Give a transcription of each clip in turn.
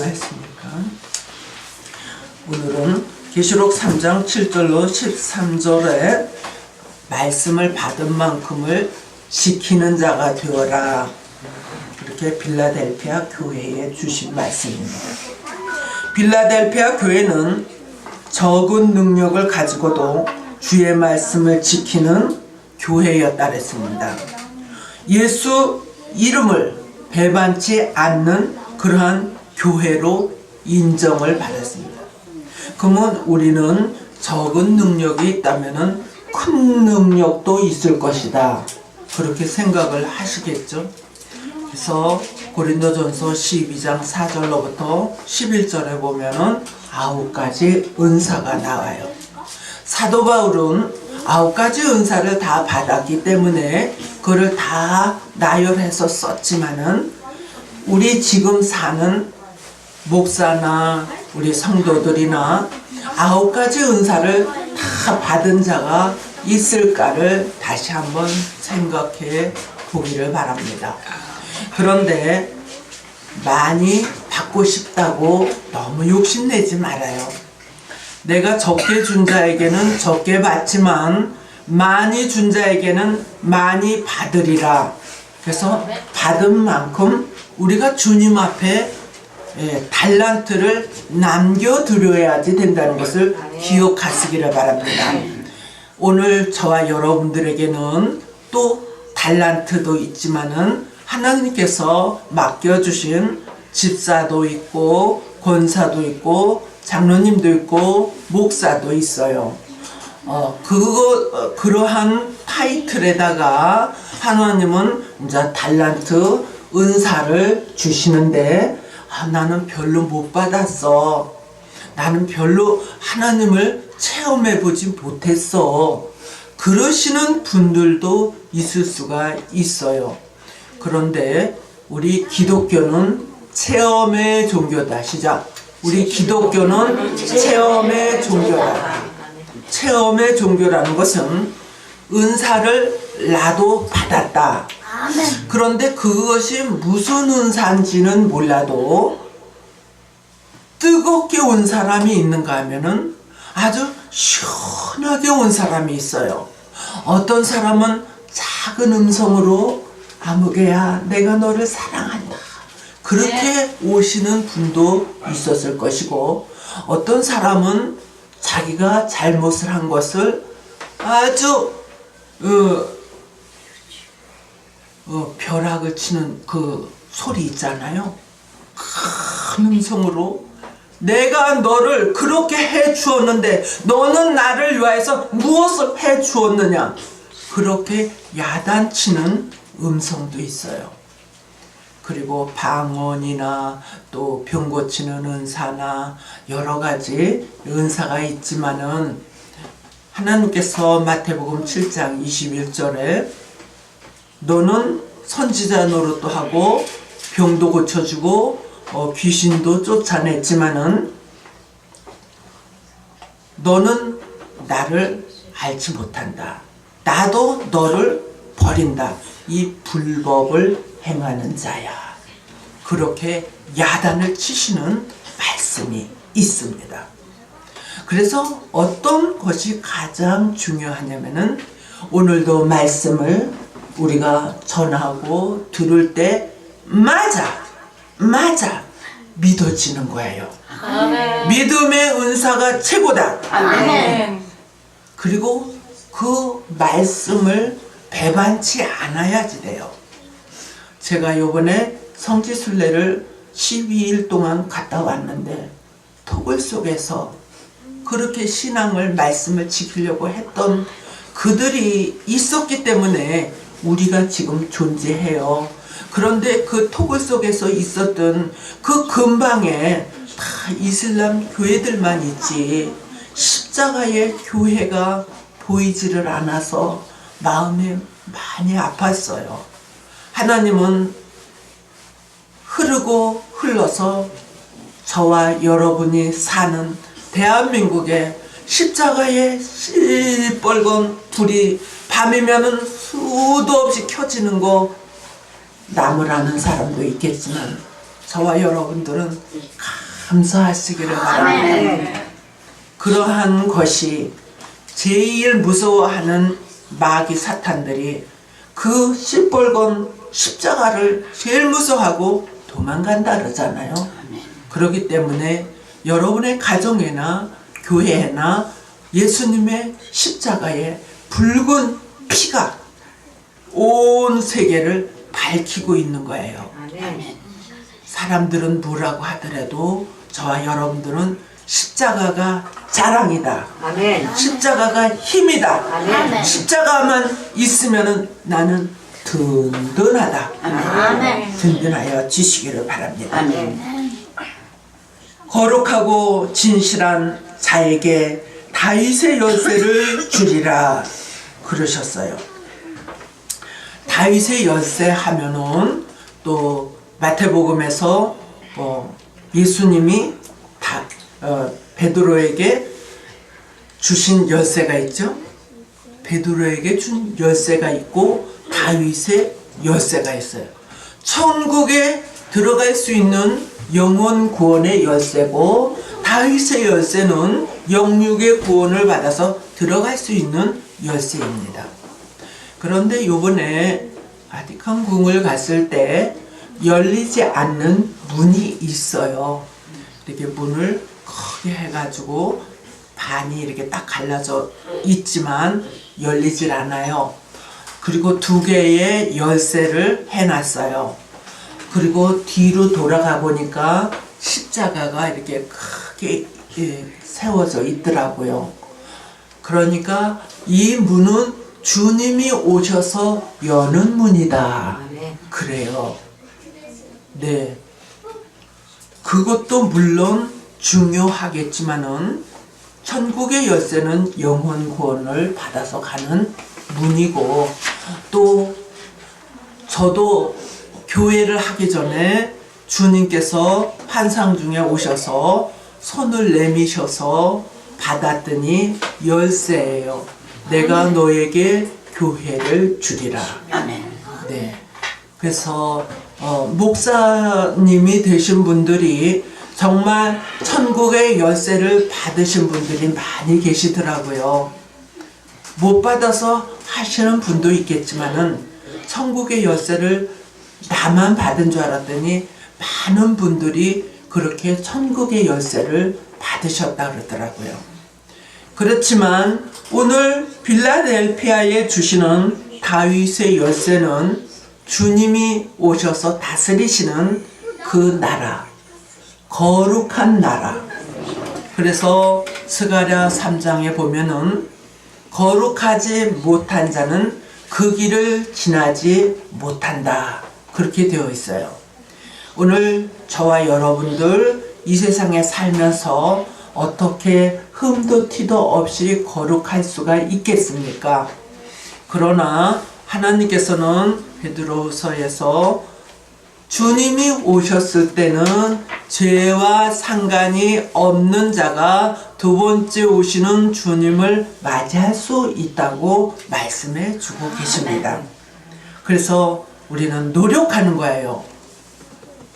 안녕하십니까. 오늘은 계시록 3장 7절로 13절에 말씀을 받은 만큼을 지키는 자가 되어라, 그렇게 빌라델피아 교회에 주신 말씀입니다. 빌라델피아 교회는 적은 능력을 가지고도 주의 말씀을 지키는 교회였다 그랬습니다. 예수 이름을 배반치 않는 그러한 교회로 인정을 받았습니다. 그러면 우리는 적은 능력이 있다면 큰 능력도 있을 것이다, 그렇게 생각을 하시겠죠. 그래서 고린도전서 12장 4절로부터 11절에 보면은 9가지 은사가 나와요. 사도 바울은 9가지 은사를 다 받았기 때문에 그걸 다 나열해서 썼지만은 우리 지금 사는 목사나 우리 성도들이나 9가지 은사를 다 받은 자가 있을까를 다시 한번 생각해 보기를 바랍니다. 그런데 많이 받고 싶다고 너무 욕심내지 말아요. 내가 적게 준 자에게는 적게 받지만 많이 준 자에게는 많이 받으리라. 그래서 받은 만큼 우리가 주님 앞에 달란트를 남겨드려야지 된다는 것을 기억하시기를 바랍니다. 오늘 저와 여러분들에게는 또 달란트도 있지만은 하나님께서 맡겨주신 집사도 있고 권사도 있고 장로님도 있고 목사도 있어요. 그러한 타이틀에다가 하나님은 이제 달란트 은사를 주시는데, 나는 별로 못 받았어, 나는 별로 하나님을 체험해 보지 못했어, 그러시는 분들도 있을 수가 있어요. 그런데 우리 기독교는 체험의 종교다. 시작. 우리 기독교는 체험의 종교다. 체험의 종교라는 것은 은사를 나도 받았다. 그런데 그것이 무슨 은사인지는 몰라도 뜨겁게 온 사람이 있는가 하면은 아주 시원하게 온 사람이 있어요. 어떤 사람은 작은 음성으로 아무개야 내가 너를 사랑한다, 그렇게 오시는 분도 있었을 것이고, 어떤 사람은 자기가 잘못을 한 것을 아주 벼락을 치는 그 소리 있잖아요. 큰 음성으로 내가 너를 그렇게 해 주었는데 너는 나를 위하여서 무엇을 해 주었느냐, 그렇게 야단치는 음성도 있어요. 그리고 방언이나 또 병 고치는 은사나 여러 가지 은사가 있지만은 하나님께서 마태복음 7장 21절에 너는 선지자 노릇도 하고 병도 고쳐주고 귀신도 쫓아냈지만은 너는 나를 알지 못한다, 나도 너를 버린다, 이 불법을 행하는 자야, 그렇게 야단을 치시는 말씀이 있습니다. 그래서 어떤 것이 가장 중요하냐면은 오늘도 말씀을 우리가 전하고 들을 때 맞아 믿어지는 거예요. 아멘. 믿음의 은사가 최고다. 아멘. 그리고 그 말씀을 배반치 않아야지 돼요. 제가 요번에 성지순례를 12일 동안 갔다 왔는데 토굴 속에서 그렇게 신앙을 말씀을 지키려고 했던 그들이 있었기 때문에 우리가 지금 존재해요. 그런데 그 토굴 속에서 있었던 그 근방에 다 이슬람 교회들만 있지 십자가의 교회가 보이지를 않아서 마음이 많이 아팠어요. 하나님은 흐르고 흘러서 저와 여러분이 사는 대한민국에 십자가의 시뻘건 불이 밤이면은 수도 없이 켜지는 거 남을 아는 사람도 있겠지만 저와 여러분들은 감사하시기를 바랍니다. 그러한 것이 제일 무서워하는 마귀 사탄들이 그 시뻘건 십자가를 제일 무서워하고 도망간다 그러잖아요. 그렇기 때문에 여러분의 가정이나 교회나 예수님의 십자가에 붉은 피가 온 세계를 밝히고 있는 거예요. 사람들은 뭐라고 하더라도 저와 여러분들은 십자가가 자랑이다. 십자가가 힘이다. 십자가만 있으면 나는 든든하다. 든든하여 지시기를 바랍니다. 거룩하고 진실한 자에게 다윗의 열쇠를 주리라 그러셨어요. 다윗의 열쇠 하면은 또 마태복음에서 예수님이 베드로에게 주신 열쇠가 있죠. 베드로에게 준 열쇠가 있고 다윗의 열쇠가 있어요. 천국에 들어갈 수 있는 영혼 구원의 열쇠고, 다윗의 열쇠는 영육의 구원을 받아서 들어갈 수 있는 열쇠입니다. 그런데 요번에 바티칸 궁을 갔을 때 열리지 않는 문이 있어요. 이렇게 문을 크게 해가지고 반이 이렇게 딱 갈라져 있지만 열리질 않아요. 그리고 2개의 열쇠를 해놨어요. 그리고 뒤로 돌아가 보니까 십자가가 이렇게 크게 세워져 있더라고요. 그러니까 이 문은 주님이 오셔서 여는 문이다. 그래요. 네. 그것도 물론 중요하겠지만은 천국의 열쇠는 영혼 구원을 받아서 가는 문이고, 또 저도 교회를 하기 전에 주님께서 환상 중에 오셔서 손을 내미셔서 받았더니 열쇠예요. 내가 너에게 교회를 주리라. 네. 그래서 목사님이 되신 분들이 정말 천국의 열쇠를 받으신 분들이 많이 계시더라고요. 못 받아서 하시는 분도 있겠지만은 천국의 열쇠를 나만 받은 줄 알았더니 많은 분들이 그렇게 천국의 열쇠를 받으셨다 그러더라고요. 그렇지만 오늘 필라델피아에 주시는 다윗의 열쇠는 주님이 오셔서 다스리시는 그 나라, 거룩한 나라. 그래서 스가랴 3장에 보면은 거룩하지 못한 자는 그 길을 지나지 못한다. 그렇게 되어 있어요. 오늘 저와 여러분들 이 세상에 살면서 어떻게 흠도 티도 없이 거룩할 수가 있겠습니까? 그러나 하나님께서는 베드로서에서 주님이 오셨을 때는 죄와 상관이 없는 자가 2번째 오시는 주님을 맞이할 수 있다고 말씀해 주고 계십니다. 그래서 우리는 노력하는 거예요.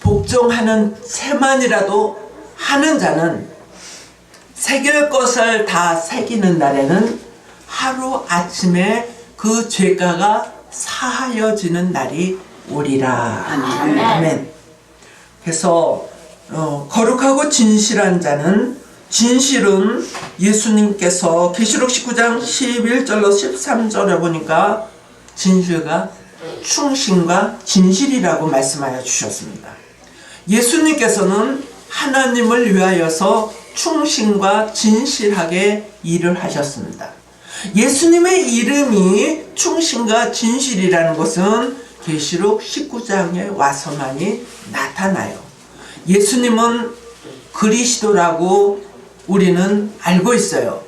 복종하는 새만이라도 하는 자는 새길 것을 다 새기는 날에는 하루 아침에 그 죄가가 사하여지는 날이 오리라. 아멘. 그래서 거룩하고 진실한 자는, 진실은 예수님께서 계시록 19장 11절로 13절에 보니까 진실과 충신과 진실이라고 말씀하여 주셨습니다. 예수님께서는 하나님을 위하여서 충신과 진실하게 일을 하셨습니다. 예수님의 이름이 충신과 진실이라는 것은 계시록 19장에 와서만이 나타나요. 예수님은 그리스도라고 우리는 알고 있어요.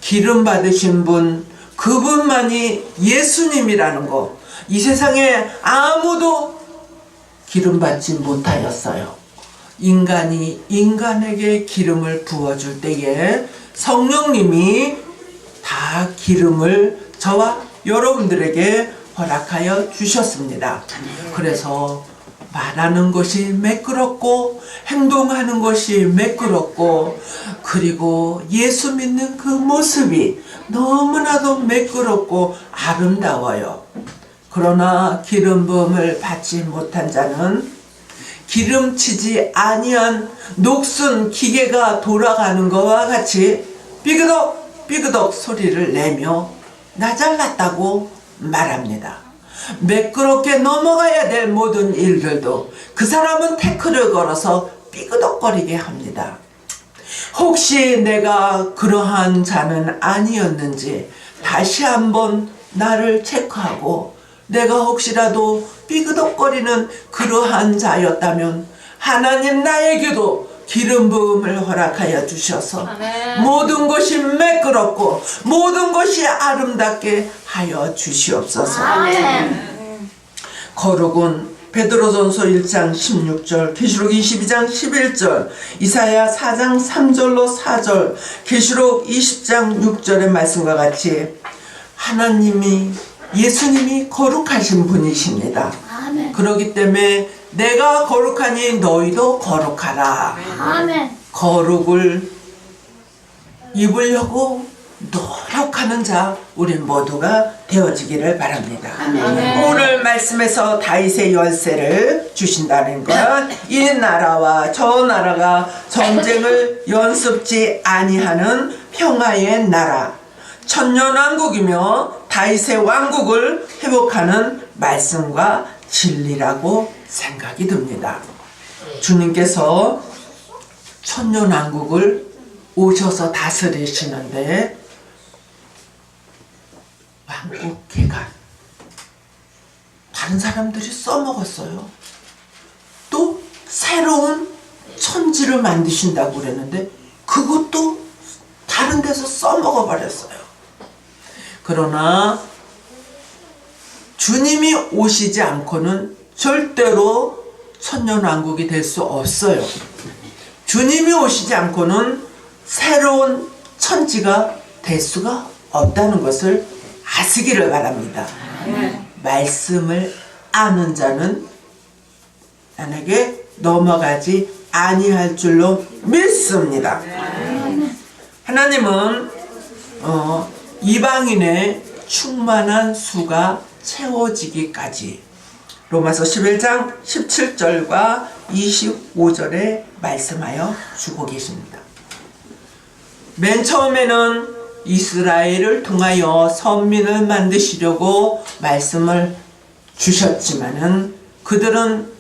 기름 받으신 분, 그분만이 예수님이라는 거, 이 세상에 아무도 기름 받지 못하였어요. 인간이 인간에게 기름을 부어줄 때에 성령님이 다 기름을 저와 여러분들에게 허락하여 주셨습니다. 그래서 말하는 것이 매끄럽고 행동하는 것이 매끄럽고 그리고 예수 믿는 그 모습이 너무나도 매끄럽고 아름다워요. 그러나 기름 부음을 받지 못한 자는 기름치지 아니한 녹슨 기계가 돌아가는 것과 같이 삐그덕 삐그덕 소리를 내며 나 잘났다고 말합니다. 매끄럽게 넘어가야 될 모든 일들도 그 사람은 태클을 걸어서 삐그덕거리게 합니다. 혹시 내가 그러한 자는 아니었는지 다시 한번 나를 체크하고 내가 혹시라도 삐그덕거리는 그러한 자였다면 하나님 나에게도 기름 부음을 허락하여 주셔서 모든 것이 매끄럽고 모든 것이 아름답게 하여 주시옵소서. 거룩은 베드로전서 1장 16절, 계시록 22장 11절, 이사야 4장 3절로 4절, 계시록 20장 6절의 말씀과 같이 하나님이 예수님이 거룩하신 분이십니다. 아멘. 그렇기 때문에 내가 거룩하니 너희도 거룩하라. 아멘. 거룩을 입으려고 노력하는 자 우리 모두가 되어지기를 바랍니다. 아멘. 오늘 말씀에서 다윗의 열쇠를 주신다는 건 이 나라와 저 나라가 전쟁을 연습지 아니하는 평화의 나라 천년왕국이며 다윗의 왕국을 회복하는 말씀과 진리라고 생각이 듭니다. 주님께서 천년왕국을 오셔서 다스리시는데 왕국회가 다른 사람들이 써먹었어요. 또 새로운 천지를 만드신다고 그랬는데 그것도 다른 데서 써먹어 버렸어요. 그러나 주님이 오시지 않고는 절대로 천년왕국이 될 수 없어요. 주님이 오시지 않고는 새로운 천지가 될 수가 없다는 것을 아시기를 바랍니다. 말씀을 아는 자는 나에게 넘어가지 아니할 줄로 믿습니다. 하나님은 이방인의 충만한 수가 채워지기까지 로마서 11장 17절과 25절에 말씀하여 주고 계십니다. 맨 처음에는 이스라엘을 통하여 선민을 만드시려고 말씀을 주셨지만은 그들은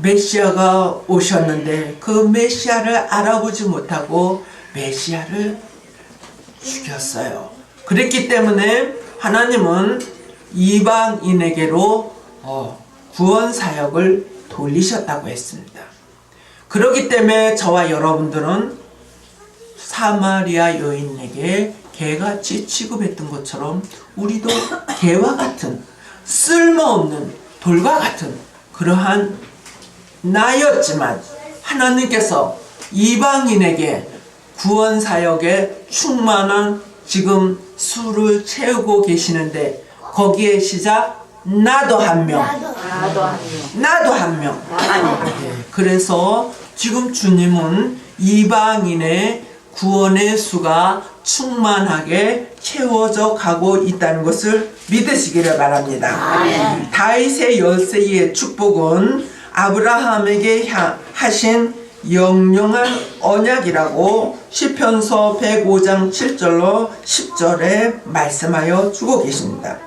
메시아가 오셨는데 그 메시아를 알아보지 못하고 메시아를 죽였어요. 그랬기 때문에 하나님은 이방인에게로 구원 사역을 돌리셨다고 했습니다. 그렇기 때문에 저와 여러분들은 사마리아 여인에게 개같이 취급했던 것처럼 우리도 개와 같은 쓸모없는 돌과 같은 그러한 나였지만 하나님께서 이방인에게 구원 사역에 충만한 지금 수를 채우고 계시는데 거기에 시작 나도 한 명. 나도 한 명. 그래서 지금 주님은 이방인의 구원의 수가 충만하게 채워져 가고 있다는 것을 믿으시기를 바랍니다. 다윗의 열쇠의 축복은 아브라함에게 하신 영영한 언약이라고 시편서 105장 7절로 10절에 말씀하여 주고 계십니다.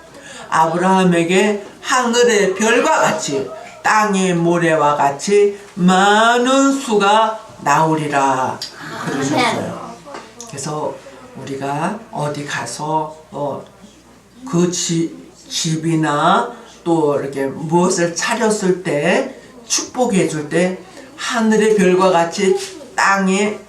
아브라함에게 하늘의 별과 같이 땅의 모래와 같이 많은 수가 나오리라 그러셨어요. 그래서 우리가 어디 가서 그 집이나 또 이렇게 무엇을 차렸을 때 축복해 줄 때 하늘의 별과 같이 땅의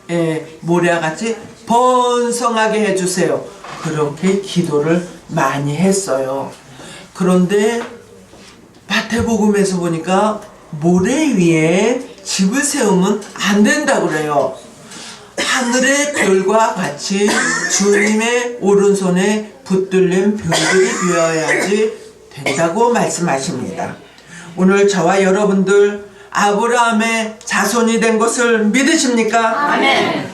모래와 같이 번성하게 해주세요. 그렇게 기도를 많이 했어요. 그런데 마태복음에서 보니까 모래 위에 집을 세우면 안 된다고 그래요. 하늘의 별과 같이 주님의 오른손에 붙들린 별들이 되어야지 된다고 말씀하십니다. 오늘 저와 여러분들 아브라함의 자손이 된 것을 믿으십니까? 아멘.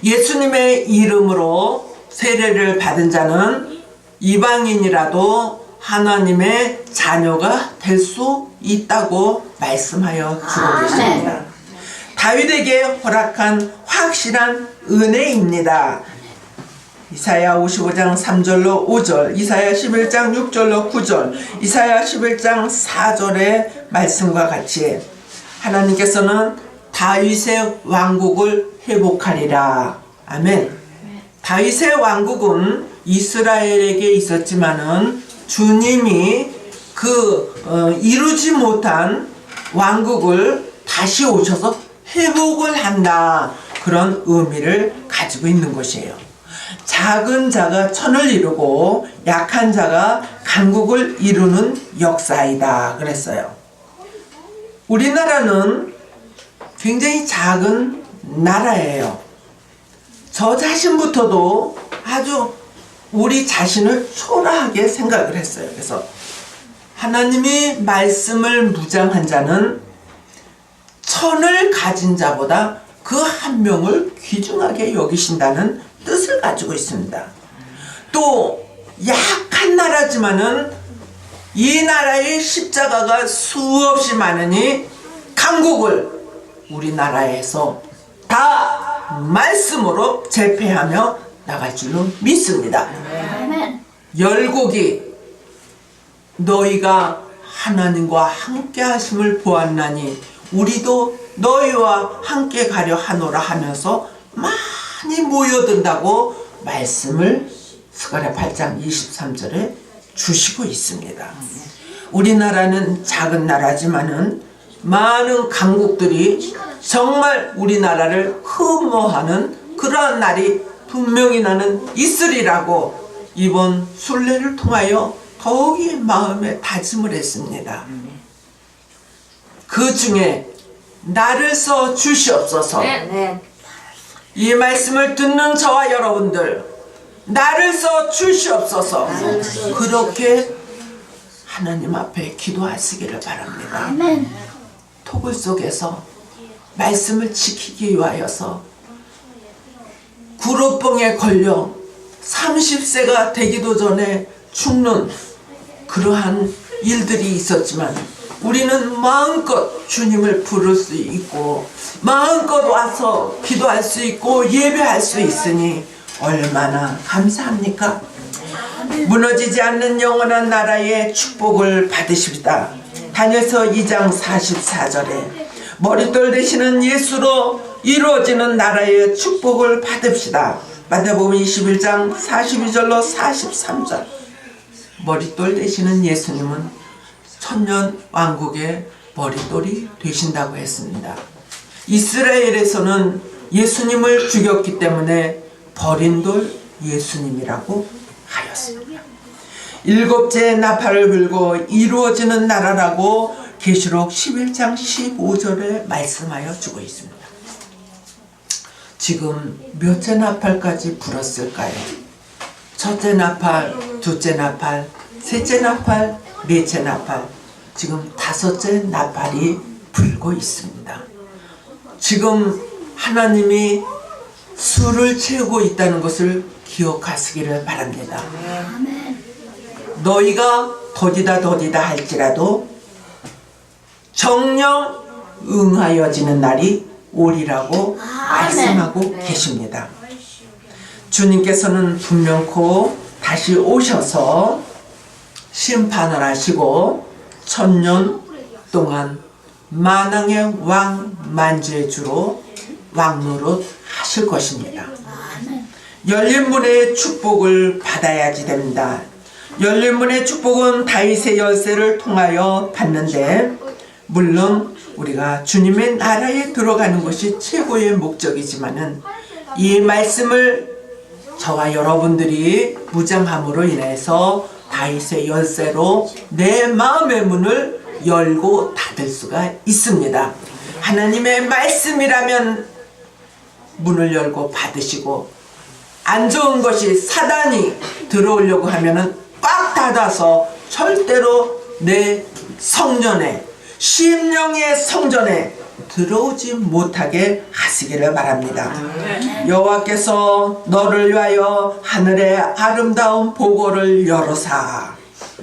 예수님의 이름으로 세례를 받은 자는 이방인이라도 하나님의 자녀가 될 수 있다고 말씀하여 주고 계십니다. 다윗에게 허락한 확실한 은혜입니다. 이사야 55장 3절로 5절, 이사야 11장 6절로 9절, 이사야 11장 4절의 말씀과 같이 하나님께서는 다윗의 왕국을 회복하리라. 아멘. 다윗의 왕국은 이스라엘에게 있었지만은 주님이 이루지 못한 왕국을 다시 오셔서 회복을 한다. 그런 의미를 가지고 있는 것이에요. 작은 자가 천을 이루고 약한 자가 강국을 이루는 역사이다. 그랬어요. 우리나라는 굉장히 작은 나라예요. 저 자신부터도 아주 우리 자신을 초라하게 생각을 했어요. 그래서 하나님이 말씀을 무장한 자는 천을 가진 자보다 그 한 명을 귀중하게 여기신다는 뜻을 가지고 있습니다. 또 약한 나라지만은 이 나라의 십자가가 수없이 많으니 강국을 우리나라에서 다 말씀으로 제패하며 나갈 줄로 믿습니다. 열국이 너희가 하나님과 함께 하심을 보았나니 우리도 너희와 함께 가려 하노라 하면서 많이 모여든다고 말씀을 스가랴 8장 23절에 주시고 있습니다. 우리나라는 작은 나라지만은 많은 강국들이 정말 우리나라를 흠모하는 그러한 날이 분명히 나는 있으리라고 이번 순례를 통하여 더욱이 마음에 다짐을 했습니다. 그 중에 나를 써 주시옵소서. 이 말씀을 듣는 저와 여러분들, 나를 써 주시옵소서. 그렇게 하나님 앞에 기도하시기를 바랍니다. 토굴 속에서 말씀을 지키기 위하여서 구로병에 걸려 30세가 되기도 전에 죽는 그러한 일들이 있었지만 우리는 마음껏 주님을 부를 수 있고 마음껏 와서 기도할 수 있고 예배할 수 있으니 얼마나 감사합니까? 무너지지 않는 영원한 나라의 축복을 받으십시다. 다니엘서 2장 44절에 머릿돌 되시는 예수로 이루어지는 나라의 축복을 받읍시다. 마태복음 21장 42절로 43절. 머릿돌 되시는 예수님은 천년 왕국의 머릿돌이 되신다고 했습니다. 이스라엘에서는 예수님을 죽였기 때문에 버린 돌 예수님이라고 하였습니다. 일곱째 나팔을 불고 이루어지는 나라라고 계시록 11장 15절에 말씀하여 주고 있습니다. 지금 몇째 나팔까지 불었을까요? 첫째 나팔, 둘째 나팔, 셋째 나팔, 넷째 나팔, 지금 다섯째 나팔이 불고 있습니다. 지금 하나님이 수를 채우고 있다는 것을 기억하시기를 바랍니다. 너희가 더디다 할지라도 정령 응하여지는 날이 오리라고 말씀하고 계십니다. 주님께서는 분명코 다시 오셔서 심판을 하시고 천년 동안 만왕의 왕 만주의 주로 왕노릇 하실 것입니다. 열린 문의 축복을 받아야지 됩니다. 열린 문의 축복은 다윗의 열쇠를 통하여 받는데 물론 우리가 주님의 나라에 들어가는 것이 최고의 목적이지만은 이 말씀을 저와 여러분들이 무장함으로 인해서 다윗의 열쇠로 내 마음의 문을 열고 닫을 수가 있습니다. 하나님의 말씀이라면 문을 열고 받으시고 안 좋은 것이 사단이 들어오려고 하면은 꽉 닫아서 절대로 내 성전에 심령의 성전에 들어오지 못하게 하시기를 바랍니다. 여호와께서 너를 위하여 하늘의 아름다운 보고를 열어사.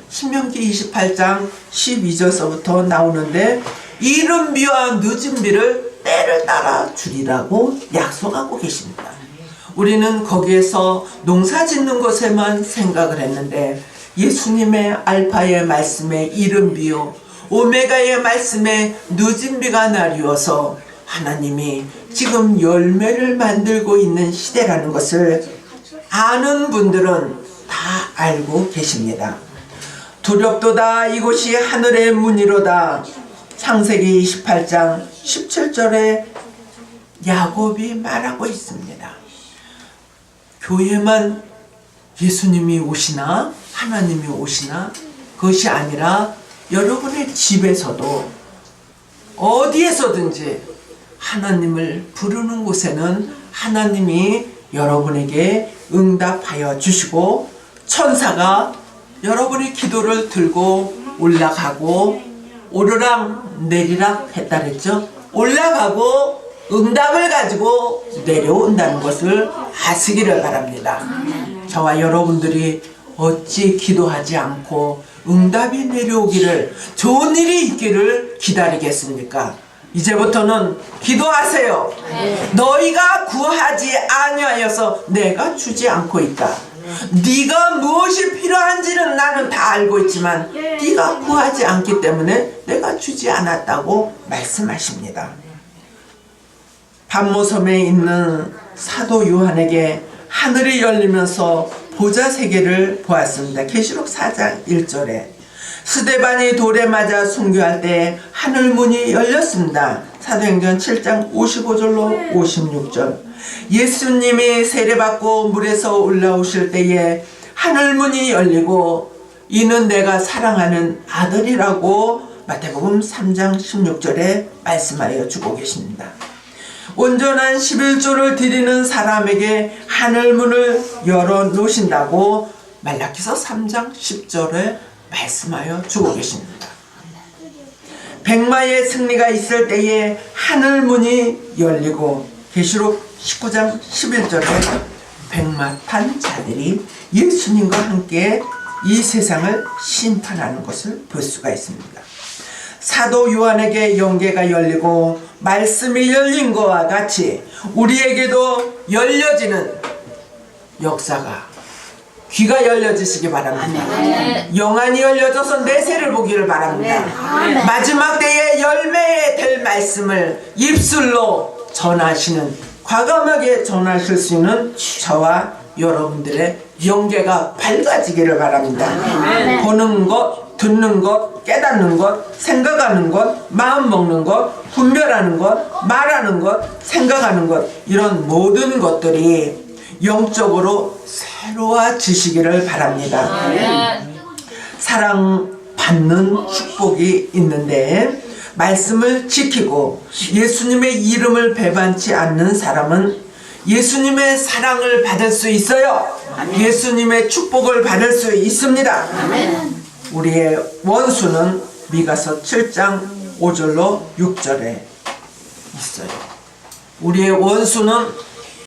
신명기 28장 12절서부터 나오는데 이른 비와 늦은 비를 때를 따라 주리라고 약속하고 계십니다. 우리는 거기에서 농사 짓는 것에만 생각을 했는데 예수님의 알파의 말씀에 이른 비요 오메가의 말씀에 늦은 비가 나리어서 하나님이 지금 열매를 만들고 있는 시대라는 것을 아는 분들은 다 알고 계십니다. 두렵도다 이곳이 하늘의 문이로다. 창세기 28장 17절에 야곱이 말하고 있습니다. 교회만 예수님이 오시나 하나님이 오시나 그것이 아니라 여러분의 집에서도 어디에서든지 하나님을 부르는 곳에는 하나님이 여러분에게 응답하여 주시고 천사가 여러분의 기도를 들고 올라가고 오르락 내리락 했다 그랬죠. 올라가고 응답을 가지고 내려온다는 것을 아시기를 바랍니다. 저와 여러분들이 어찌 기도하지 않고 응답이 내려오기를 좋은 일이 있기를 기다리겠습니까? 이제부터는 기도하세요. 너희가 구하지 아니하여서 내가 주지 않고 있다. 네가 무엇이 필요한지는 나는 다 알고 있지만 네가 구하지 않기 때문에 내가 주지 않았다고 말씀하십니다. 반모섬에 있는 사도 요한에게 하늘이 열리면서 보좌 세 개를 보았습니다. 계시록 4장 1절에 스데반이 돌에 맞아 순교할 때 하늘문이 열렸습니다. 사도행전 7장 55절로 56절 예수님이 세례받고 물에서 올라오실 때에 하늘문이 열리고 이는 내가 사랑하는 아들이라고 마태복음 3장 16절에 말씀하여 주고 계십니다. 온전한 11조를 드리는 사람에게 하늘문을 열어놓으신다고 말라기서 3장 10절에 말씀하여 주고 계십니다. 백마의 승리가 있을 때에 하늘문이 열리고 계시록 19장 11절에 백마 탄 자들이 예수님과 함께 이 세상을 심판하는 것을 볼 수가 있습니다. 사도 요한에게 영계가 열리고 말씀이 열린 것과 같이 우리에게도 열려지는 역사가 귀가 열려지시기 바랍니다. 영안이 열려져서 내세를 보기를 바랍니다. 마지막 때에 열매에 될 말씀을 입술로 전하시는 과감하게 전하실 수 있는 저와 여러분들의 영계가 밝아지기를 바랍니다. 보는 것, 듣는 것, 깨닫는 것, 생각하는 것, 마음 먹는 것, 분별하는 것, 말하는 것, 생각하는 것 이런 모든 것들이 영적으로 새로워지시기를 바랍니다. 사랑받는 축복이 있는데 말씀을 지키고 예수님의 이름을 배반치 않는 사람은 예수님의 사랑을 받을 수 있어요. 예수님의 축복을 받을 수 있습니다. 우리의 원수는 미가서 7장 5절로 6절에 있어요. 우리의 원수는